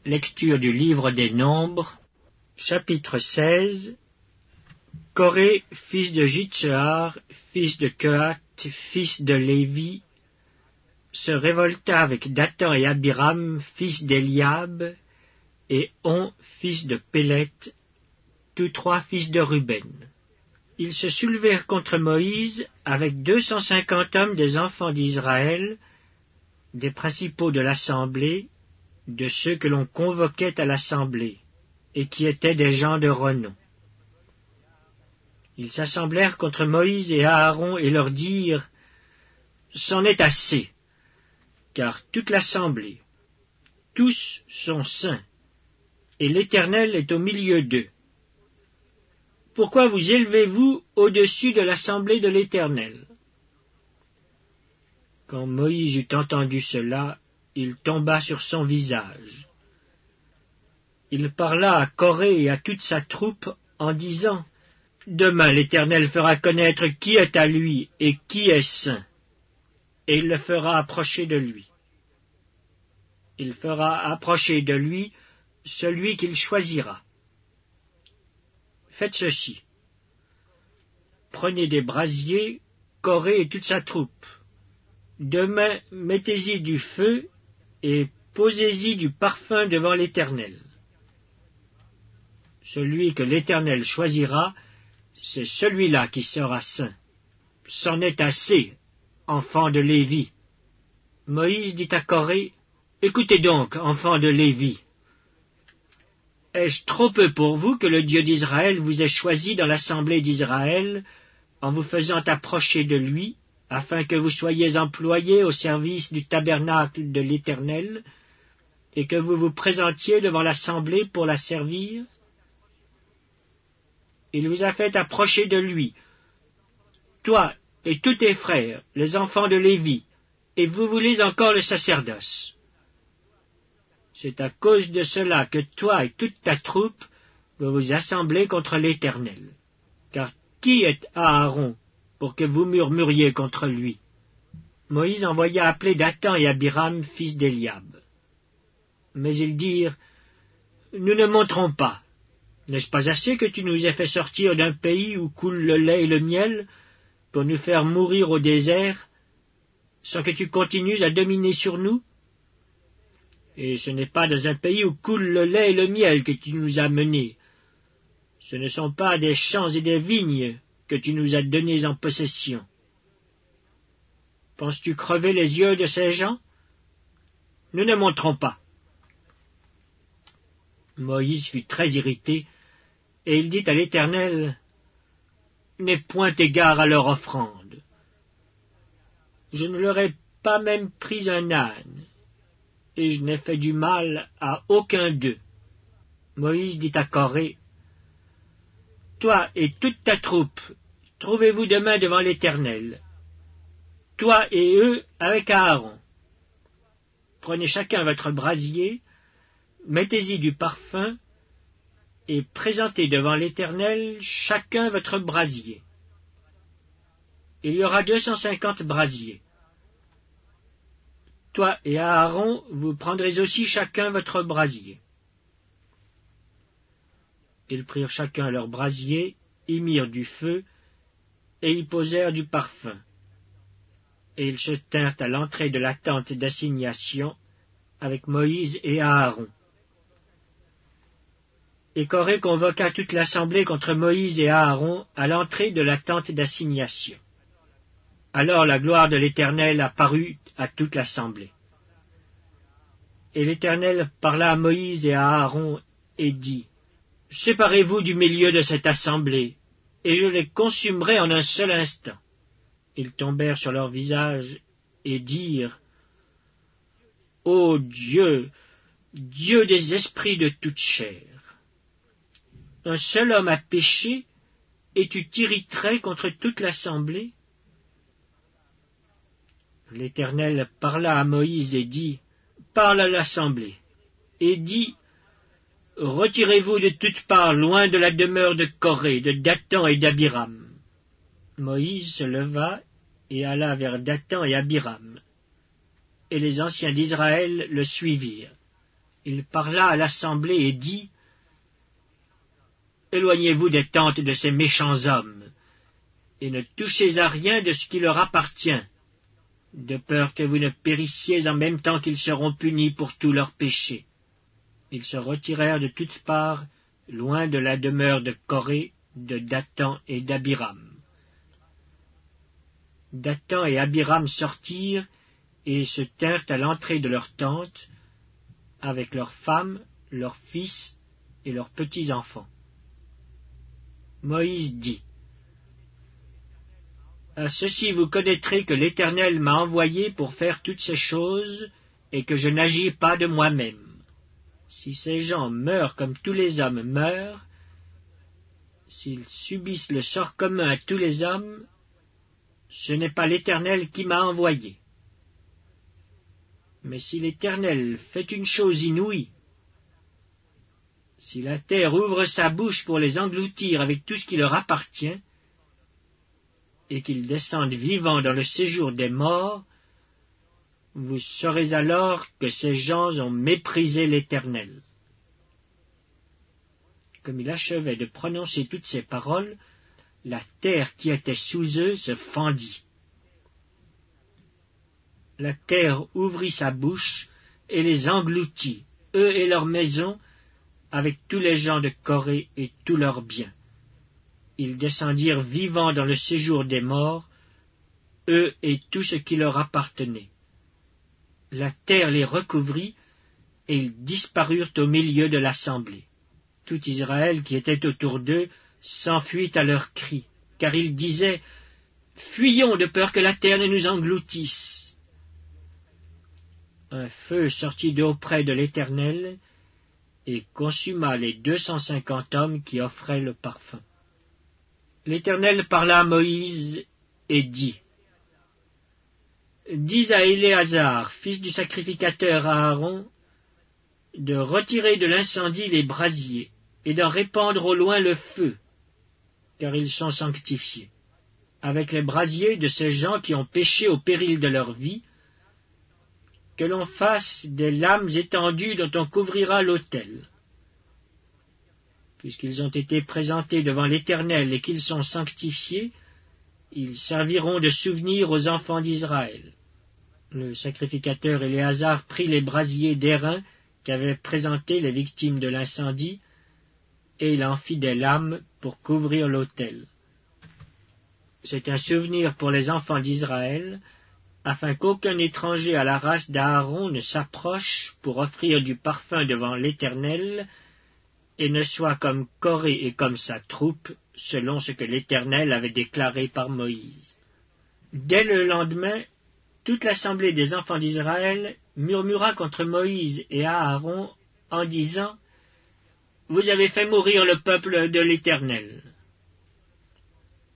Lecture du livre des Nombres, chapitre 16. Coré, fils de Jitséar, fils de Kehath, fils de Lévi, se révolta avec Dathan et Abiram, fils d'Eliab, et On, fils de Péleth, tous trois fils de Ruben. Ils se soulevèrent contre Moïse avec 250 hommes des enfants d'Israël, des principaux de l'assemblée, de ceux que l'on convoquait à l'assemblée, et qui étaient des gens de renom. Ils s'assemblèrent contre Moïse et Aaron et leur dirent « C'en est assez, car toute l'assemblée, tous sont saints, et l'Éternel est au milieu d'eux. Pourquoi vous élevez-vous au-dessus de l'assemblée de l'Éternel » Quand Moïse eut entendu cela, il tomba sur son visage. Il parla à Coré et à toute sa troupe en disant « Demain l'Éternel fera connaître qui est à lui et qui est saint, et il le fera approcher de lui. Il fera approcher de lui celui qu'il choisira. Faites ceci. Prenez des brasiers, Coré et toute sa troupe. Demain, mettez-y du feu et posez-y du parfum devant l'Éternel. Celui que l'Éternel choisira, c'est celui-là qui sera saint. C'en est assez, enfants de Lévi. » Moïse dit à Coré, « Écoutez donc, enfants de Lévi. Est-ce trop peu pour vous que le Dieu d'Israël vous ait choisi dans l'assemblée d'Israël en vous faisant approcher de lui, afin que vous soyez employés au service du tabernacle de l'Éternel, et que vous vous présentiez devant l'assemblée pour la servir? Il vous a fait approcher de lui, toi et tous tes frères, les enfants de Lévi, et vous voulez encore le sacerdoce. C'est à cause de cela que toi et toute ta troupe vous vous assemblez contre l'Éternel. Car qui est Aaron pour que vous murmuriez contre lui? » Moïse envoya appeler Dathan et Abiram, fils d'Eliab. Mais ils dirent, « Nous ne monterons pas. N'est-ce pas assez que tu nous aies fait sortir d'un pays où coule le lait et le miel, pour nous faire mourir au désert, sans que tu continues à dominer sur nous? Et ce n'est pas dans un pays où coule le lait et le miel que tu nous as menés. Ce ne sont pas des champs et des vignes que tu nous as donnés en possession. Penses-tu crever les yeux de ces gens? Nous ne monterons pas. » Moïse fut très irrité, et il dit à l'Éternel, « N'aie point égard à leur offrande. Je ne leur ai pas même pris un âne, et je n'ai fait du mal à aucun d'eux. » Moïse dit à Coré, « Toi et toute ta troupe, trouvez-vous demain devant l'Éternel, toi et eux avec Aaron. Prenez chacun votre brasier, mettez-y du parfum, et présentez devant l'Éternel chacun votre brasier. Il y aura 250 brasiers. Toi et Aaron, vous prendrez aussi chacun votre brasier. » Ils prirent chacun leur brasier, y mirent du feu, et y posèrent du parfum. Et ils se tinrent à l'entrée de la tente d'assignation avec Moïse et Aaron. Et Coré convoqua toute l'assemblée contre Moïse et Aaron à l'entrée de la tente d'assignation. Alors la gloire de l'Éternel apparut à toute l'assemblée. Et l'Éternel parla à Moïse et à Aaron et dit, « Séparez-vous du milieu de cette assemblée, et je les consumerai en un seul instant. » Ils tombèrent sur leur visage et dirent, « Ô Dieu, Dieu des esprits de toute chair, un seul homme a péché, et tu t'irriterais contre toute l'assemblée? » L'Éternel parla à Moïse et dit, « Parle à l'assemblée, et dis, retirez-vous de toutes parts loin de la demeure de Coré, de Dathan et d'Abiram. » Moïse se leva et alla vers Dathan et Abiram, et les anciens d'Israël le suivirent. Il parla à l'assemblée et dit, « Éloignez-vous des tentes de ces méchants hommes, et ne touchez à rien de ce qui leur appartient, de peur que vous ne périssiez en même temps qu'ils seront punis pour tous leurs péchés. » Ils se retirèrent de toutes parts, loin de la demeure de Coré, de Dathan et d'Abiram. Dathan et Abiram sortirent et se tinrent à l'entrée de leur tente, avec leurs femmes, leurs fils et leurs petits-enfants. Moïse dit, « À ceci vous connaîtrez que l'Éternel m'a envoyé pour faire toutes ces choses, et que je n'agis pas de moi-même. Si ces gens meurent comme tous les hommes meurent, s'ils subissent le sort commun à tous les hommes, ce n'est pas l'Éternel qui m'a envoyé. Mais si l'Éternel fait une chose inouïe, si la terre ouvre sa bouche pour les engloutir avec tout ce qui leur appartient, et qu'ils descendent vivants dans le séjour des morts, vous saurez alors que ces gens ont méprisé l'Éternel. » Comme il achevait de prononcer toutes ces paroles, la terre qui était sous eux se fendit. La terre ouvrit sa bouche et les engloutit, eux et leurs maisons, avec tous les gens de Coré et tous leurs biens. Ils descendirent vivants dans le séjour des morts, eux et tout ce qui leur appartenait. La terre les recouvrit, et ils disparurent au milieu de l'assemblée. Tout Israël qui était autour d'eux s'enfuit à leurs cris, car ils disaient, « Fuyons de peur que la terre ne nous engloutisse. » Un feu sortit d'auprès de l'Éternel, et consuma les 250 hommes qui offraient le parfum. L'Éternel parla à Moïse et dit, « Dis à Éléazar, fils du sacrificateur Aaron, de retirer de l'incendie les brasiers, et d'en répandre au loin le feu, car ils sont sanctifiés, avec les brasiers de ces gens qui ont péché au péril de leur vie, que l'on fasse des lames étendues dont on couvrira l'autel. Puisqu'ils ont été présentés devant l'Éternel et qu'ils sont sanctifiés, ils serviront de souvenir aux enfants d'Israël. » Le sacrificateur Éléazar prit les brasiers d'airain qu'avaient présentés les victimes de l'incendie, et il en fit des lames pour couvrir l'autel. C'est un souvenir pour les enfants d'Israël, afin qu'aucun étranger à la race d'Aaron ne s'approche pour offrir du parfum devant l'Éternel, et ne soit comme Coré et comme sa troupe, selon ce que l'Éternel avait déclaré par Moïse. Dès le lendemain, toute l'assemblée des enfants d'Israël murmura contre Moïse et Aaron en disant, « Vous avez fait mourir le peuple de l'Éternel. »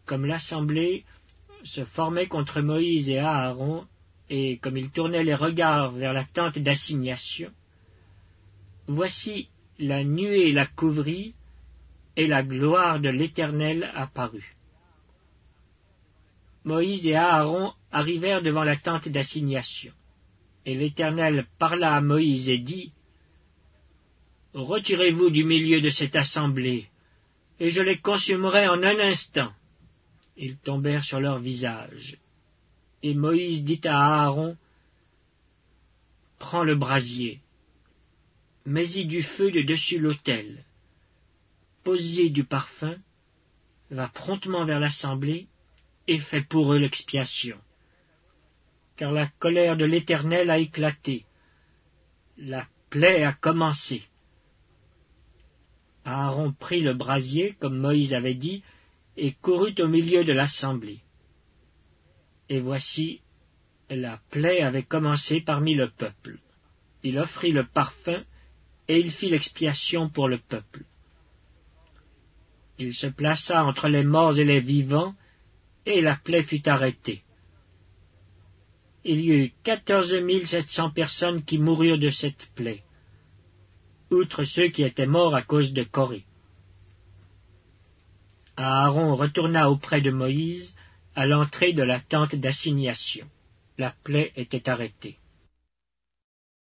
Comme l'assemblée se formait contre Moïse et Aaron, et comme ils tournaient les regards vers la tente d'assignation, voici la nuée la couvrit, et la gloire de l'Éternel apparut. Moïse et Aaron arrivèrent devant la tente d'assignation, et l'Éternel parla à Moïse et dit, « Retirez-vous du milieu de cette assemblée, et je les consumerai en un instant. » Ils tombèrent sur leur visage. Et Moïse dit à Aaron, « Prends le brasier, mets-y du feu de dessus l'autel, pose-y du parfum, va promptement vers l'assemblée, et fais pour eux l'expiation. Car la colère de l'Éternel a éclaté, la plaie a commencé. » Aaron prit le brasier, comme Moïse avait dit, et courut au milieu de l'assemblée. Et voici, la plaie avait commencé parmi le peuple. Il offrit le parfum, et il fit l'expiation pour le peuple. Il se plaça entre les morts et les vivants, et la plaie fut arrêtée. Il y eut 14 700 personnes qui moururent de cette plaie, outre ceux qui étaient morts à cause de Coré. Aaron retourna auprès de Moïse à l'entrée de la tente d'assignation. La plaie était arrêtée.